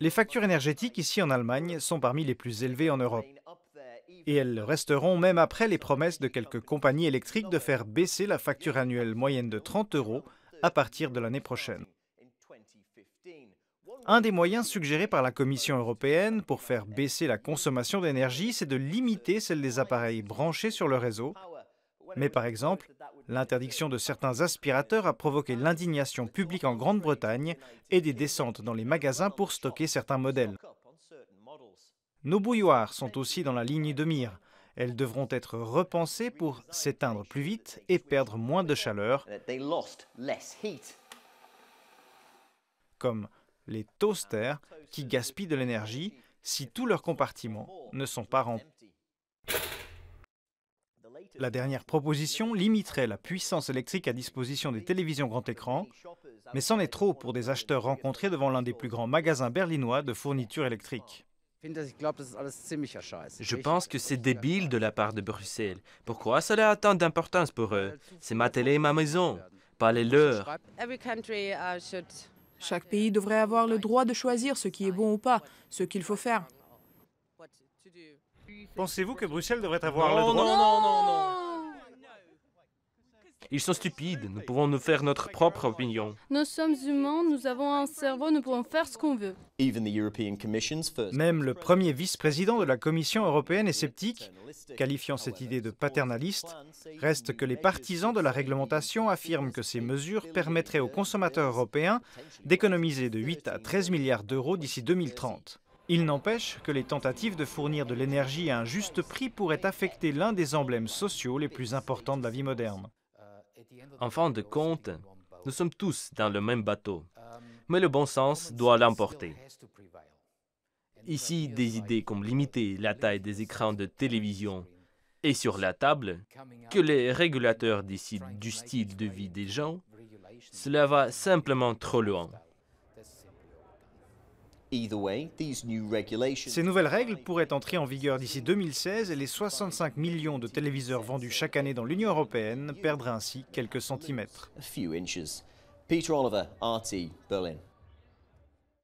Les factures énergétiques ici en Allemagne sont parmi les plus élevées en Europe. Et elles le resteront même après les promesses de quelques compagnies électriques de faire baisser la facture annuelle moyenne de 30 € à partir de l'année prochaine. Un des moyens suggérés par la Commission européenne pour faire baisser la consommation d'énergie, c'est de limiter celle des appareils branchés sur le réseau. Mais par exemple, l'interdiction de certains aspirateurs a provoqué l'indignation publique en Grande-Bretagne et des descentes dans les magasins pour stocker certains modèles. Nos bouilloires sont aussi dans la ligne de mire. Elles devront être repensées pour s'éteindre plus vite et perdre moins de chaleur, comme les toasters qui gaspillent de l'énergie si tous leurs compartiments ne sont pas remplis. La dernière proposition limiterait la puissance électrique à disposition des télévisions grand écran, mais c'en est trop pour des acheteurs rencontrés devant l'un des plus grands magasins berlinois de fournitures électriques. Je pense que c'est débile de la part de Bruxelles. Pourquoi cela a tant d'importance pour eux? C'est ma télé et ma maison, pas les leurs. Chaque pays devrait avoir le droit de choisir ce qui est bon ou pas, ce qu'il faut faire. Pensez-vous que Bruxelles devrait avoir le Non, droit? non. Ils sont stupides, nous pouvons nous faire notre propre opinion. Nous sommes humains, nous avons un cerveau, nous pouvons faire ce qu'on veut. Même le premier vice-président de la Commission européenne est sceptique, qualifiant cette idée de paternaliste. Reste que les partisans de la réglementation affirment que ces mesures permettraient aux consommateurs européens d'économiser de 8 à 13 milliards d'euros d'ici 2030. Il n'empêche que les tentatives de fournir de l'énergie à un juste prix pourraient affecter l'un des emblèmes sociaux les plus importants de la vie moderne. En fin de compte, nous sommes tous dans le même bateau, mais le bon sens doit l'emporter. Ici, des idées comme limiter la taille des écrans de télévision et sur la table, que les régulateurs décident du style de vie des gens, cela va simplement trop loin. Ces nouvelles règles pourraient entrer en vigueur d'ici 2016 et les 65 millions de téléviseurs vendus chaque année dans l'Union européenne perdraient ainsi quelques centimètres. Peter Oliver, RT, Berlin.